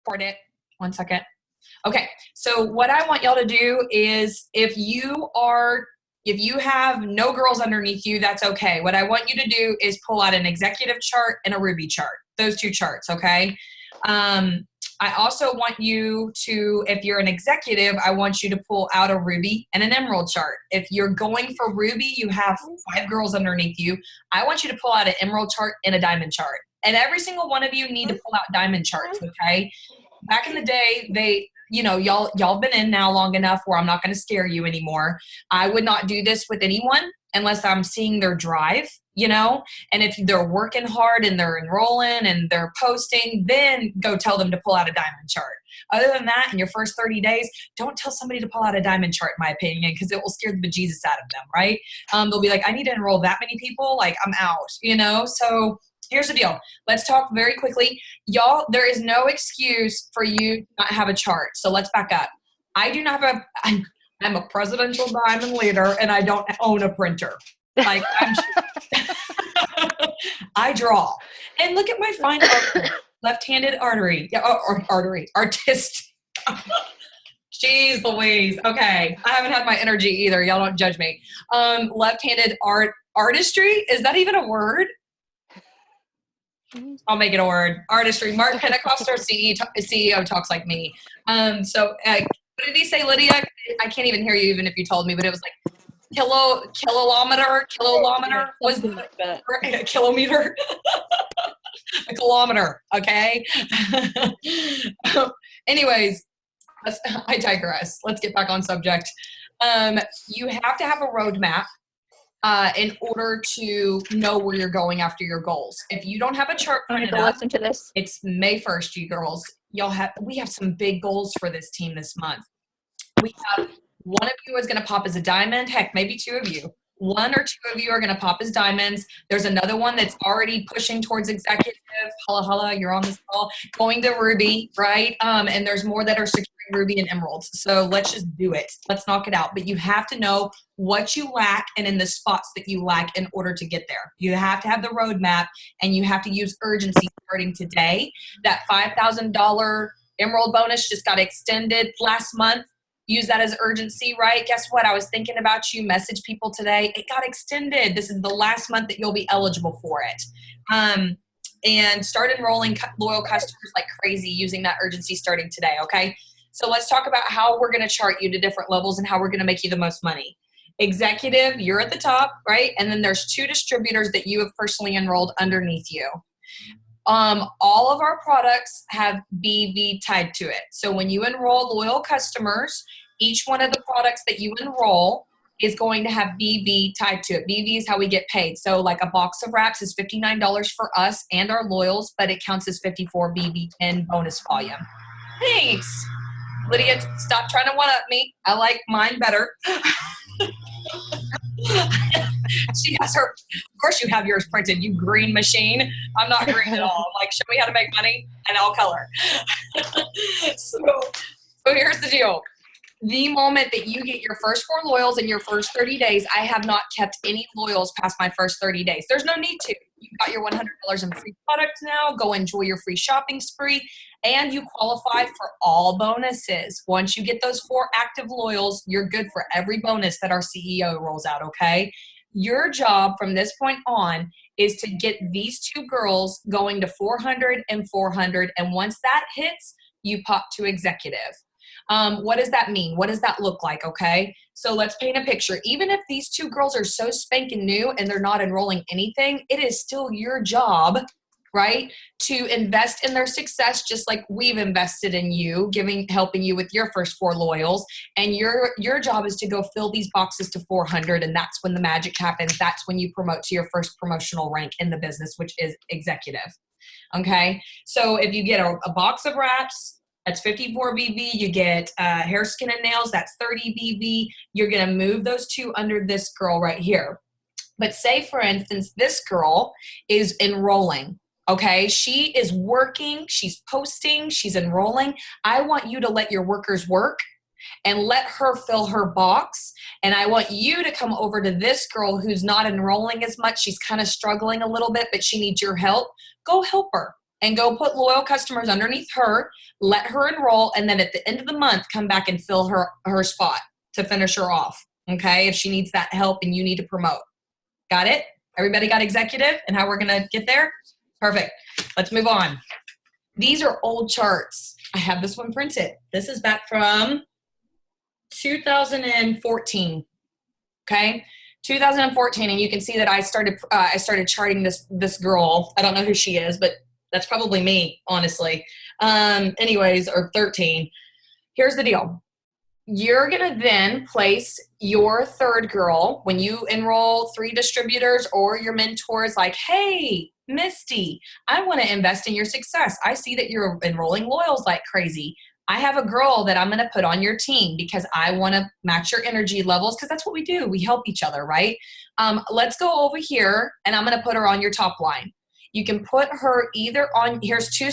Record it. 1 second. Okay, so what I want y'all to do is if you have no girls underneath you, that's okay. What I want you to do is pull out an executive chart and a Ruby chart. Those two charts, okay? I also want you to, if you're an executive, I want you to pull out a Ruby and an Emerald chart. If you're going for Ruby, you have 5 girls underneath you. I want you to pull out an Emerald chart and a Diamond chart. And every single one of you need to pull out Diamond charts, okay? Back in the day, y'all been in now long enough where I'm not going to scare you anymore. I would not do this with anyone unless I'm seeing their drive, and if they're working hard and they're enrolling and they're posting, then go tell them to pull out a Diamond chart. Other than that, in your first 30 days, don't tell somebody to pull out a Diamond chart, in my opinion, because it will scare the bejesus out of them, right? They'll be like, I need to enroll that many people. Like, I'm out, So here's the deal. Let's talk very quickly. Y'all, there is no excuse for you to not have a chart. So let's back up. I do not have I'm a presidential diamond leader and I don't own a printer. Like, I draw. And look at my fine left-handed artery. Yeah, artist. Jeez Louise. Okay. I haven't had my energy either. Y'all don't judge me. Left-handed artistry. Is that even a word? I'll make it a word. Artistry. Mark Pentecost, our CEO, talks like me. So what did he say, Lydia? I can't even hear you even if you told me, but it was like kilometer was like that. A kilometer. A kilometer, okay? Anyways, I digress. Let's get back on subject. You have to have a roadmap in order to know where you're going after your goals. If you don't have a chart printed up, listen to this. It's May 1st, you girls. We have some big goals for this team this month. We have one of you is going to pop as a diamond. Heck, maybe 2 of you. 1 or 2 of you are going to pop as diamonds. There's another one that's already pushing towards executive. Holla, you're on this call. Going to Ruby, right? And there's more that are securing Ruby and Emeralds. So let's just do it. Let's knock it out. But you have to know what you lack and in the spots that you lack in order to get there. You have to have the roadmap and you have to use urgency starting today. That $5,000 Emerald bonus just got extended last month. Use that as urgency, right? Guess what? I was thinking about you. Message people today. It got extended. This is the last month that you'll be eligible for it. And start enrolling loyal customers like crazy using that urgency starting today, okay? So let's talk about how we're going to chart you to different levels and how we're going to make you the most money. Executive, you're at the top, right? And then there's 2 distributors that you have personally enrolled underneath you. All of our products have BV tied to it. So when you enroll loyal customers, each one of the products that you enroll is going to have BV tied to it. BV is how we get paid. So like a box of wraps is $59 for us and our loyals, but it counts as 54 BV in bonus volume. Thanks. Lydia, stop trying to one-up me. I like mine better. She has her, of course you have yours printed, you green machine. I'm not green at all. I'm like, show me how to make money and I'll color. So here's the deal. The moment that you get your first 4 loyals in your first 30 days, I have not kept any loyals past my first 30 days. There's no need to. You've got your $100 in free products now. Go enjoy your free shopping spree. And you qualify for all bonuses. Once you get those 4 active loyals, you're good for every bonus that our CEO rolls out, okay? Your job from this point on is to get these 2 girls going to 400 and 400. And once that hits, you pop to executive. What does that mean? What does that look like? Okay. So let's paint a picture. Even if these 2 girls are so spanking new and they're not enrolling anything, it is still your job, right, to invest in their success, just like we've invested in you, helping you with your first 4 loyals. And your job is to go fill these boxes to 400. And that's when the magic happens. That's when you promote to your first promotional rank in the business, which is executive. Okay. So if you get a box of wraps, that's 54 BV. You get hair, skin, and nails. That's 30 BV. You're going to move those 2 under this girl right here. But say, for instance, this girl is enrolling. Okay, she is working. She's posting. She's enrolling. I want you to let your workers work and let her fill her box. And I want you to come over to this girl who's not enrolling as much. She's kind of struggling a little bit, but she needs your help. Go help her. and go put loyal customers underneath her, let her enroll, and then at the end of the month, come back and fill her spot to finish her off, okay, if she needs that help and you need to promote. Got it? Everybody got executive and how we're going to get there? Perfect. Let's move on. These are old charts. I have this one printed. This is back from 2014, okay? 2014, and you can see that I started charting this girl. I don't know who she is, but that's probably me, honestly. Anyways, or 13. Here's the deal. You're going to then place your third girl when you enroll 3 distributors, or your mentor is like, hey, Misty, I want to invest in your success. I see that you're enrolling loyals like crazy. I have a girl that I'm going to put on your team because I want to match your energy levels, because that's what we do. We help each other, right? Let's go over here, and I'm going to put her on your top line. You can put her either on, here's 2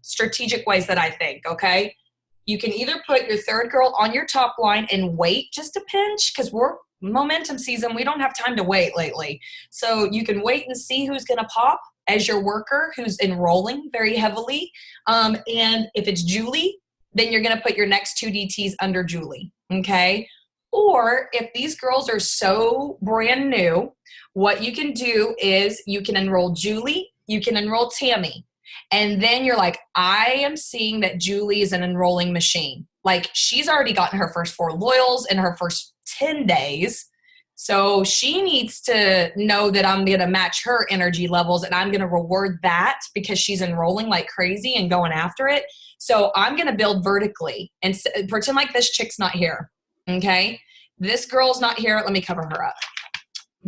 strategic ways that I think, okay? You can either put your third girl on your top line and wait just a pinch, because we're momentum season. We don't have time to wait lately. So you can wait and see who's going to pop as your worker who's enrolling very heavily. And if it's Julie, then you're going to put your next 2 DTs under Julie, okay? Or if these girls are so brand new, what you can do is you can enroll Julie, you can enroll Tammy. And then you're like, I am seeing that Julie is an enrolling machine. Like, she's already gotten her first 4 loyals in her first 10 days. So she needs to know that I'm going to match her energy levels, and I'm going to reward that because she's enrolling like crazy and going after it. So I'm going to build vertically and pretend like this chick's not here. Okay. This girl's not here. Let me cover her up.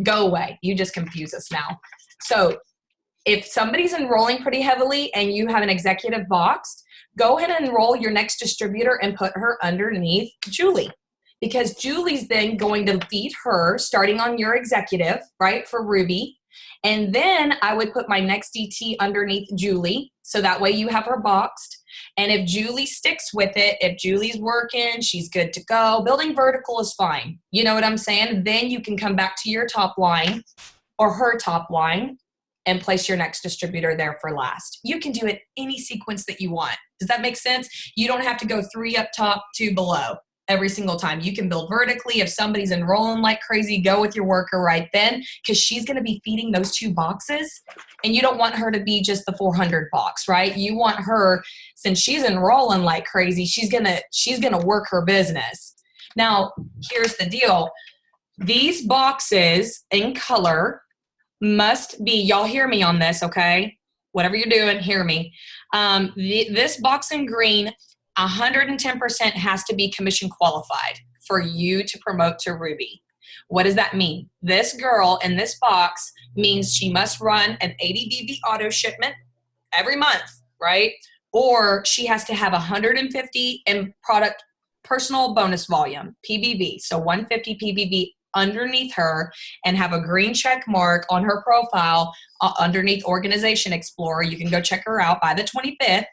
Go away. You just confuse us now. So if somebody's enrolling pretty heavily and you have an executive boxed, go ahead and enroll your next distributor and put her underneath Julie, because Julie's then going to feed her starting on your executive, right, for Ruby. And then I would put my next DT underneath Julie, so that way you have her boxed. And if Julie sticks with it, if Julie's working, she's good to go. Building vertical is fine. You know what I'm saying? Then you can come back to your top line or her top line and place your next distributor there for last. You can do it any sequence that you want. Does that make sense? You don't have to go 3 up top, 2 below every single time. You can build vertically. If somebody's enrolling like crazy, go with your worker right then, because she's going to be feeding those 2 boxes, and you don't want her to be just the 400 box, right? You want her, since she's enrolling like crazy, she's going to work her business. Now, here's the deal. These boxes in color must be, y'all hear me on this, okay? Whatever you're doing, hear me. This box in green, 110% has to be commission qualified for you to promote to Ruby. What does that mean? This girl in this box means she must run an 80 BV auto shipment every month, right? Or she has to have 150 in product personal bonus volume, PBV. So 150 PBV underneath her, and have a green check mark on her profile underneath Organization Explorer. You can go check her out by the 25th.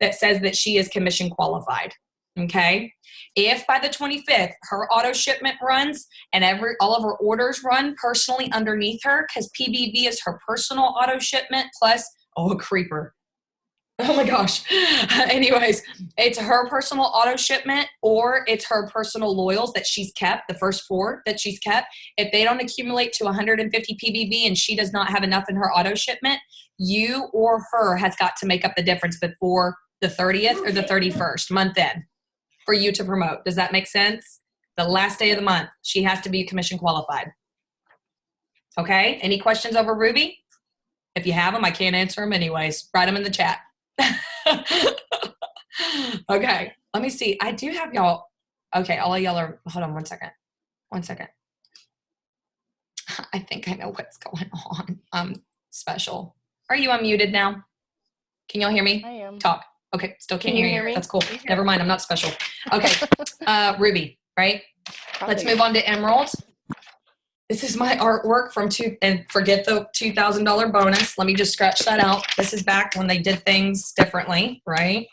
That says that she is commission qualified. Okay. If by the 25th her auto shipment runs and all of her orders run personally underneath her, because PBV is her personal auto shipment plus, a creeper. Oh my gosh. Anyways, it's her personal auto shipment, or it's her personal loyals that she's kept, the first 4 that she's kept. If they don't accumulate to 150 PBV and she does not have enough in her auto shipment, you or her has got to make up the difference before the 30th or the 31st month end for you to promote. Does that make sense? The last day of the month, she has to be commission qualified. Okay. Any questions over Ruby? If you have them, I can't answer them anyways. Write them in the chat. Okay, let me see. I do have y'all. Okay, all of y'all are, hold on 1 second. 1 second. I think I know what's going on. Special. Are you unmuted now? Can y'all hear me? I am. Talk. Okay, still can't Can you hear hear you. me? That's cool. Never mind, I'm not special. Okay, Ruby, right? Let's Howdy. move on to Emerald. This is my artwork from and forget the $2,000 bonus. Let me just scratch that out. This is back when they did things differently, right?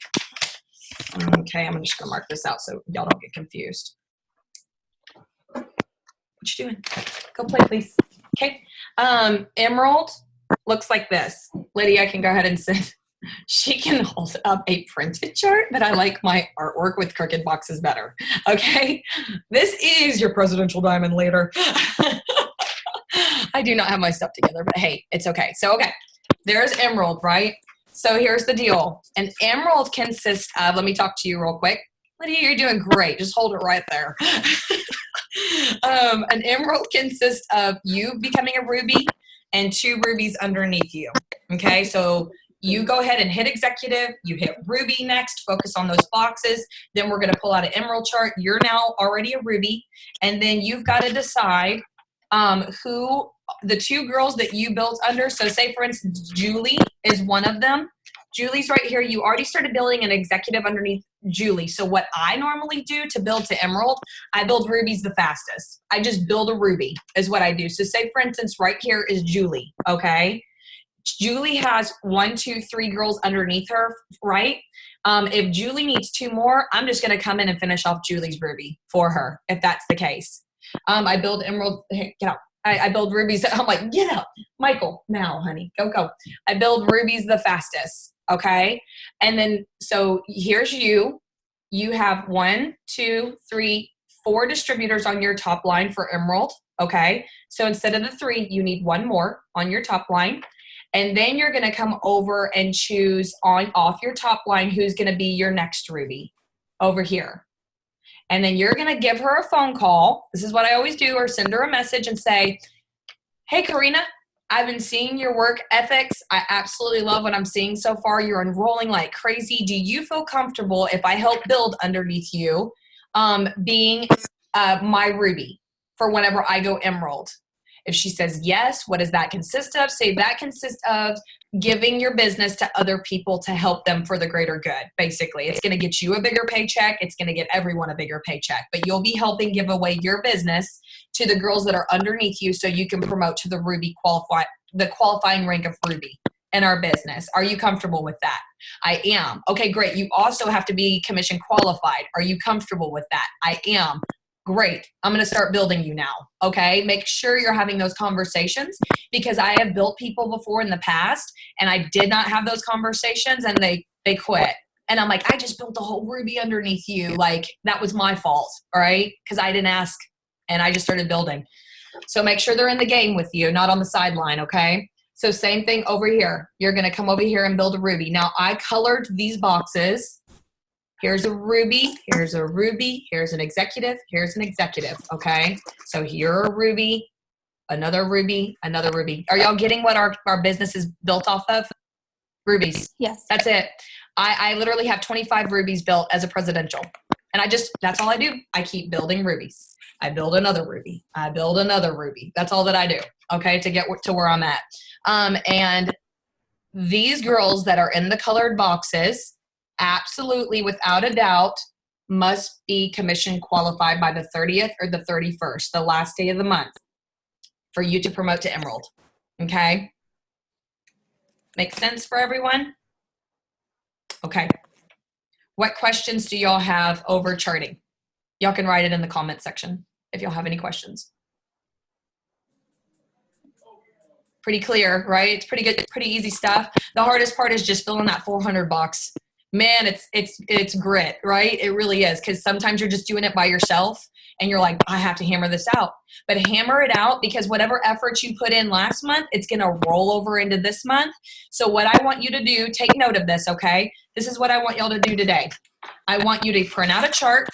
Okay, I'm just gonna mark this out so y'all don't get confused. What you doing? Go play, please. Okay. Emerald looks like this. Lydia, I can go ahead and send. She can hold up a printed chart, but I like my artwork with crooked boxes better. Okay. This is your presidential diamond later. I do not have my stuff together, but hey, it's okay. So, okay, there's emerald, right? So here's the deal. An emerald consists of, let me talk to you real quick. Lydia, you're doing great. Just hold it right there. An emerald consists of you becoming a ruby and 2 rubies underneath you. Okay, so you go ahead and hit executive, you hit ruby next, focus on those boxes. Then we're going to pull out an emerald chart. You're now already a ruby. And then you've got to decide who the 2 girls that you built under. So say for instance, Julie is one of them. Julie's right here. You already started building an executive underneath Julie. So what I normally do to build to emerald, I build rubies the fastest. I just build a ruby is what I do. So say for instance, right here is Julie. Okay. Julie has 1, 2, 3 girls underneath her, right? If Julie needs 2 more, I'm just going to come in and finish off Julie's ruby for her, if that's the case. I build emerald, hey, get out. I build rubies. I'm like, get out. Michael, now, honey, go, go. I build rubies the fastest, okay? And then, so here's you. You have 1, 2, 3, 4 distributors on your top line for emerald, okay? So instead of the 3, you need 1 more on your top line. And then you're going to come over and choose off your top line who's going to be your next ruby over here. And then you're going to give her a phone call. This is what I always do, or send her a message and say, hey, Karina, I've been seeing your work ethics. I absolutely love what I'm seeing so far. You're enrolling like crazy. Do you feel comfortable if I help build underneath you being my ruby for whenever I go emerald? If she says yes, what does that consist of? Say that consists of giving your business to other people to help them for the greater good. Basically, it's going to get you a bigger paycheck. It's going to get everyone a bigger paycheck, but you'll be helping give away your business to the girls that are underneath you so you can promote to the ruby the qualifying rank of ruby in our business. Are you comfortable with that? I am. Okay, great. You also have to be commission qualified. Are you comfortable with that? I am. Great. I'm going to start building you now. Okay. Make sure you're having those conversations, because I have built people before in the past and I did not have those conversations and they quit. And I'm like, I just built a whole ruby underneath you. Like that was my fault. All right. Cause I didn't ask and I just started building. So make sure they're in the game with you, not on the sideline. Okay. So same thing over here. You're going to come over here and build a ruby. Now I colored these boxes. Here's a ruby, here's a ruby, here's an executive, here's an executive, okay? So here a ruby, another ruby, another ruby. Are y'all getting what our business is built off of? Rubies. Yes. That's it. I literally have 25 rubies built as a presidential. And that's all I do. I keep building rubies. I build another ruby. I build another ruby. That's all that I do, okay, to get to where I'm at. And these girls that are in the colored boxes, absolutely, without a doubt, must be commission qualified by the 30th or the 31st, the last day of the month, for you to promote to emerald. Okay? Make sense for everyone? Okay. What questions do y'all have over charting? Y'all can write it in the comment section if y'all have any questions. Pretty clear, right? It's pretty good, pretty easy stuff. The hardest part is just filling that 400 box. Man, it's grit, right? It really is, because sometimes you're just doing it by yourself and you're like, I have to hammer this out. But hammer it out, because whatever effort you put in last month, it's going to roll over into this month. So what I want you to do, take note of this, okay? This is what I want y'all to do today. I want you to print out a chart,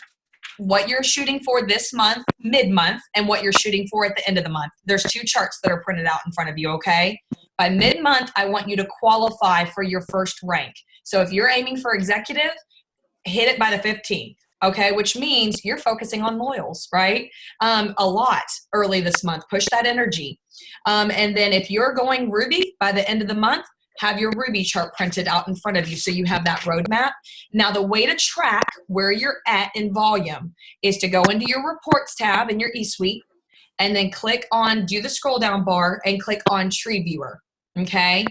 what you're shooting for this month, mid-month, and what you're shooting for at the end of the month. There's 2 charts that are printed out in front of you, okay? By mid-month, I want you to qualify for your first rank. So if you're aiming for executive, hit it by the 15th, okay? Which means you're focusing on loyals, right? A lot early this month. Push that energy. And then if you're going ruby by the end of the month, have your ruby chart printed out in front of you so you have that roadmap. Now, the way to track where you're at in volume is to go into your reports tab in your eSuite and then click on, do the scroll down bar and click on tree viewer, okay?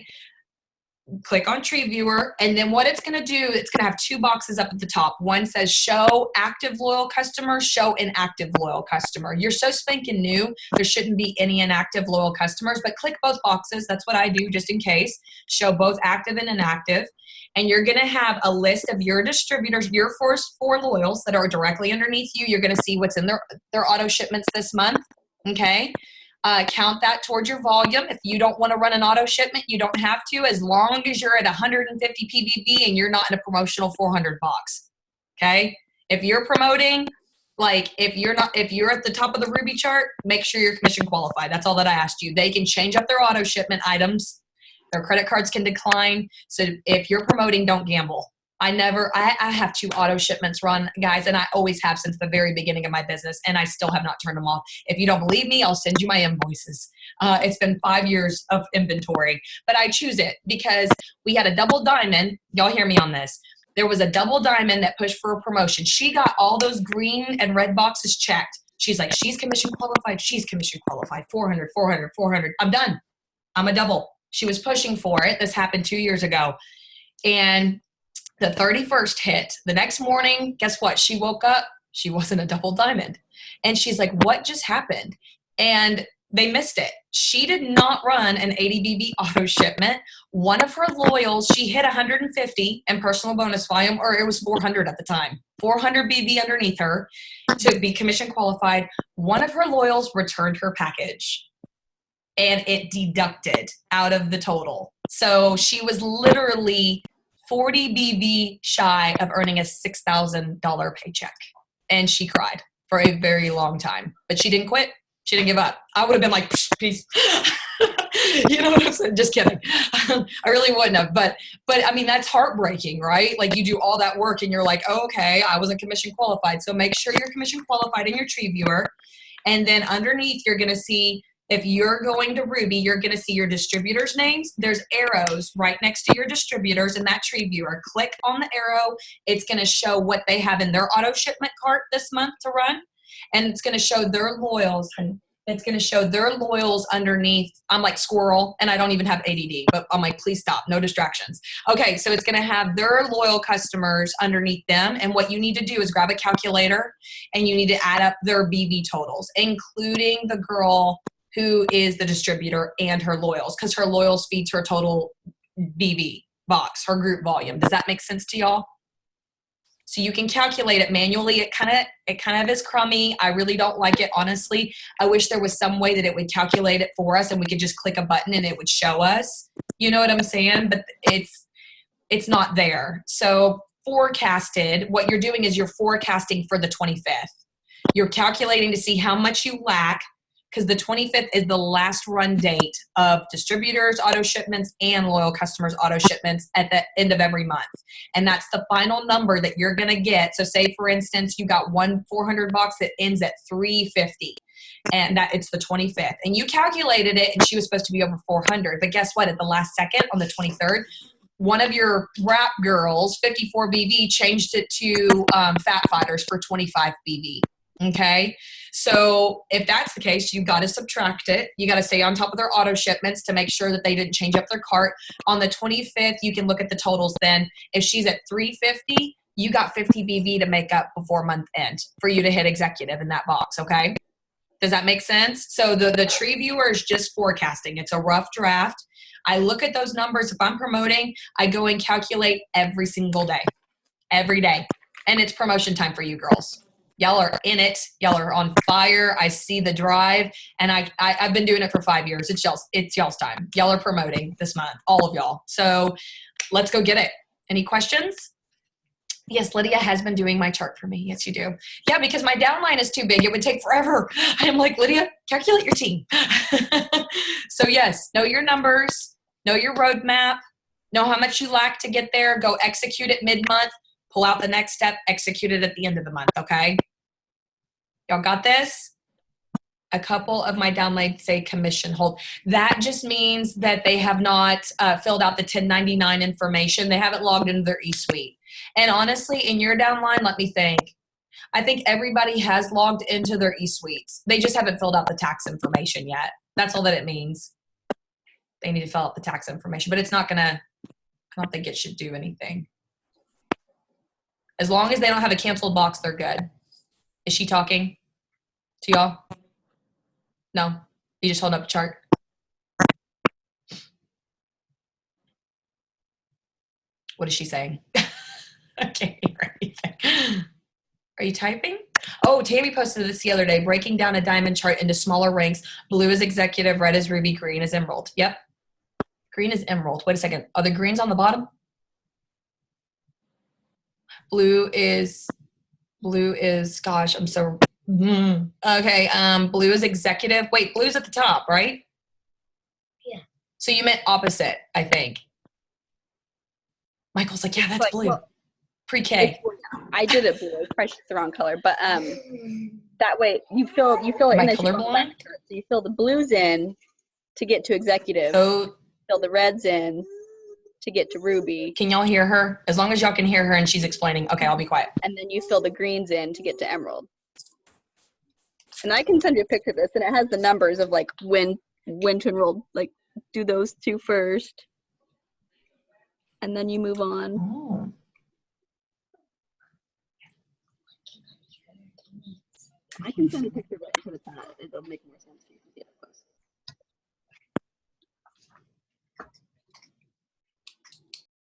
click on Tree Viewer, and then what it's going to do, it's going to have two boxes up at the top. One says show active loyal customer, show inactive loyal customer. You're so spanking new, there shouldn't be any inactive loyal customers, but click both boxes. That's what I do just in case. Show both active and inactive. And you're going to have a list of your distributors, your first 4 loyals that are directly underneath you. You're going to see what's in their auto shipments this month. Okay. Count that towards your volume. If you don't want to run an auto shipment, you don't have to, as long as you're at 150 PBB and you're not in a promotional 400 box. Okay. If you're promoting, like if you're at the top of the Ruby chart, make sure you're commission qualified. That's all that I asked you. They can change up their auto shipment items. Their credit cards can decline. So if you're promoting, don't gamble. I have 2 auto shipments run, guys, and I always have since the very beginning of my business, and I still have not turned them off. If you don't believe me, I'll send you my invoices. It's been 5 years of inventory, but I choose it because we had a double diamond. Y'all hear me on this. There was a double diamond that pushed for a promotion. She got all those green and red boxes checked. She's like, she's commission qualified. She's commission qualified. 400, 400, 400. I'm done. I'm a double. She was pushing for it. This happened 2 years ago. And the 31st hit. The next morning, guess what? She woke up. She wasn't a double diamond. And she's like, what just happened? And they missed it. She did not run an 80 BB auto shipment. One of her loyals, she hit 150 in personal bonus volume, or it was 400 at the time. 400 BB underneath her to be commission qualified. One of her loyals returned her package, and it deducted out of the total. So she was literally 40 BV shy of earning a $6,000 paycheck. And she cried for a very long time. But she didn't quit. She didn't give up. I would have been like, peace. You know what I'm saying? Just kidding. I really wouldn't have. But I mean, that's heartbreaking, right? Like you do all that work and you're like, oh, okay, I wasn't commission qualified. So make sure you're commission qualified in your Tree Viewer. And then underneath, you're going to see, if you're going to Ruby, you're going to see your distributors' names. There's arrows right next to your distributors in that Tree Viewer. Click on the arrow. It's going to show what they have in their auto shipment cart this month to run. And it's going to show their loyals. And it's going to show their loyals underneath. I'm like squirrel, and I don't even have ADD. But I'm like, please stop. No distractions. Okay, so it's going to have their loyal customers underneath them. And what you need to do is grab a calculator, and you need to add up their BB totals, including the girl who is the distributor and her loyals, because her loyals feeds her total BB box, her group volume. Does that make sense to y'all? So you can calculate it manually. It kind of is crummy. I really don't like it, honestly. I wish there was some way that it would calculate it for us and we could just click a button and it would show us. You know what I'm saying? But it's not there. So forecasted, what you're doing is you're forecasting for the 25th. You're calculating to see how much you lack, because the 25th is the last run date of distributors' auto shipments and loyal customers' auto shipments at the end of every month. And that's the final number that you're going to get. So say, for instance, you got one 400 box that ends at 350, and that it's the 25th. And you calculated it, and she was supposed to be over 400. But guess what? At the last second, on the 23rd, one of your rap girls, 54 BB, changed it to Fat Fighters for 25 BB. Okay. So if that's the case, you've got to subtract it. You got to stay on top of their auto shipments to make sure that they didn't change up their cart. On the 25th, you can look at the totals then. If she's at 350, you got 50 BB to make up before month end for you to hit executive in that box. Okay. Does that make sense? So the Tree Viewer is just forecasting. It's a rough draft. I look at those numbers. If I'm promoting, I go and calculate every single day, every day. And it's promotion time for you girls. Y'all are in it. Y'all are on fire. I see the drive, and I've been doing it for 5 years. It's y'all's time. Y'all are promoting this month, all of y'all. So let's go get it. Any questions? Yes, Lydia has been doing my chart for me. Yes, you do. Yeah, because my downline is too big. It would take forever. I'm like, Lydia, calculate your team. So yes, know your numbers, know your roadmap, know how much you lack to get there. Go execute it mid-month. Pull out the next step, execute it at the end of the month, okay? Y'all got this? A couple of my downlines say commission hold. That just means that they have not filled out the 1099 information. They haven't logged into their eSuite. And honestly, in your downline, let me think. I think everybody has logged into their eSuites. They just haven't filled out the tax information yet. That's all that it means. They need to fill out the tax information, but it's not gonna I don't think it should do anything. As long as they don't have a canceled box, they're good. Is she talking to y'all? No? You just hold up the chart? What is she saying? I can't hear anything. Are you typing? Oh, Tammy posted this the other day, breaking down a diamond chart into smaller ranks. Blue is executive, red is ruby, green is emerald. Yep. Green is emerald. Wait a second. Are the greens on the bottom? Blue is, gosh, I'm so, okay. Blue is executive. Wait, blue's at the top, right? Yeah. So you meant opposite, I think. Michael's like, yeah, that's blue. Well, pre-K. I did it blue. Probably the wrong color, but that way you fill it in as you go back. So you fill the blues in to get to executive. So fill the reds in to get to ruby. Can y'all hear her? As long as y'all can hear her and she's explaining. Okay, I'll be quiet. And then you fill the greens in to get to emerald. And I can send you a picture of this, and it has the numbers of like when to enroll. Like do those two first, and then you move on. Oh. I can send a picture of it to the chat. It'll make more sense to you.